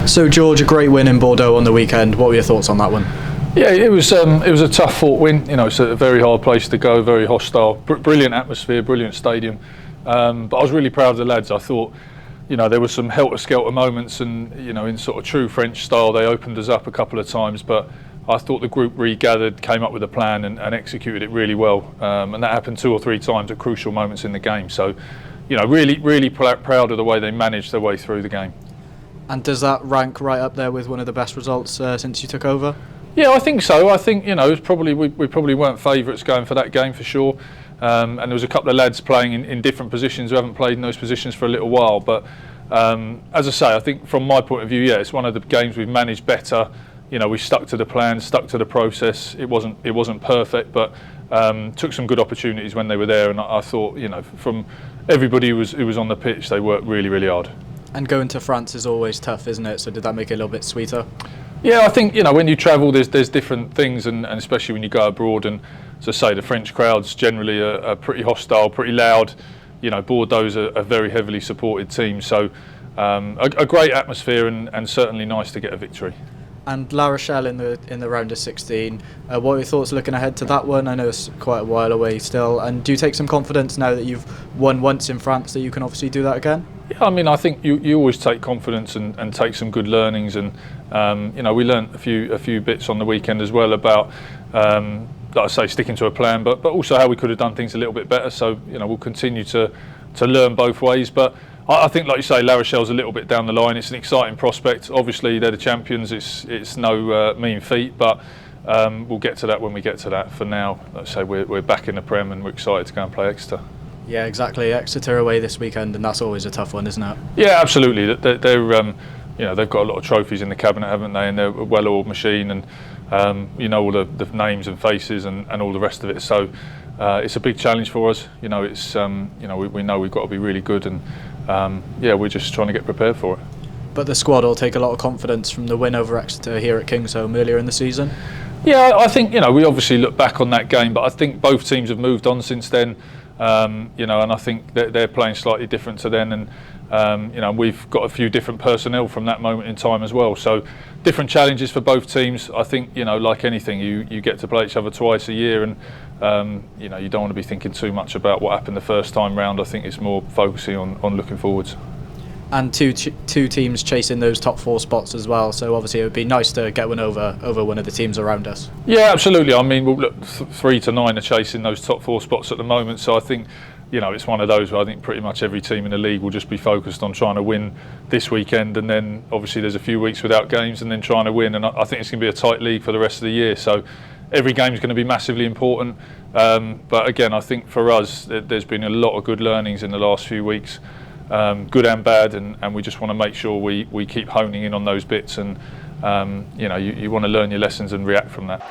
So George, a great win in Bordeaux on the weekend. What were your thoughts on that one? Yeah, it was a tough fought win. It's a very hard place to go, very hostile, brilliant atmosphere, brilliant stadium. But I was really proud of the lads. I thought, there were some helter-skelter moments, and in sort of true French style, they opened us up a couple of times. But I thought the group regathered, came up with a plan, and executed it really well. And that happened 2 or 3 times at crucial moments in the game. So, really proud of the way they managed their way through the game. And does that rank right up there with one of the best results since you took over? Yeah, I think so. I think it was probably we probably weren't favourites going for that game for sure. And there was a couple of lads playing in different positions who haven't played in those positions for a little while. But as I say, I think from my point of view, yeah, it's one of the games we've managed better. We stuck to the plan, stuck to the process. It wasn't perfect, but took some good opportunities when they were there. And I thought, from everybody who was on the pitch, they worked really, really hard. And going to France is always tough, isn't it? So did that make it a little bit sweeter? Yeah, I think when you travel, there's different things, and especially when you go abroad. And as I say, the French crowds generally are pretty hostile, pretty loud. Bordeaux's a very heavily supported team, so a great atmosphere, and certainly nice to get a victory. And La Rochelle in the round of 16. What are your thoughts looking ahead to that one? I know it's quite a while away still. And do you take some confidence now that you've won once in France that you can obviously do that again? Yeah, I think you always take confidence and take some good learnings, and we learnt a few bits on the weekend as well about, like I say, sticking to a plan, but also how we could have done things a little bit better. So we'll continue to learn both ways. But I think, like you say, La Rochelle's a little bit down the line. It's an exciting prospect. Obviously, they're the champions. It's no mean feat, but we'll get to that when we get to that. For now, like I say, we're back in the Prem, and we're excited to go and play Exeter. Yeah, exactly. Exeter away this weekend, and that's always a tough one, isn't it? Yeah, absolutely. They're they've got a lot of trophies in the cabinet, haven't they? And they're a well-oiled machine, and all the names and faces and all the rest of it. So it's a big challenge for us. It's we know we've got to be really good, and we're just trying to get prepared for it. But the squad will take a lot of confidence from the win over Exeter here at Kingsholm earlier in the season. Yeah, I think we obviously look back on that game, but I think both teams have moved on since then. And I think they're playing slightly different to then, and we've got a few different personnel from that moment in time as well. So different challenges for both teams. I think like anything, you get to play each other twice a year, and you don't want to be thinking too much about what happened the first time round. I think it's more focusing on looking forwards. And two teams chasing those top 4 spots as well. So obviously it would be nice to get one over one of the teams around us. Yeah, absolutely. Look, 3 to 9 are chasing those top 4 spots at the moment. So I think it's one of those where I think pretty much every team in the league will just be focused on trying to win this weekend, and then obviously there's a few weeks without games, and then trying to win. And I think it's going to be a tight league for the rest of the year. So every game is going to be massively important. But again, I think for us, there's been a lot of good learnings in the last few weeks. Good and bad, and we just want to make sure we keep honing in on those bits, and you want to learn your lessons and react from that.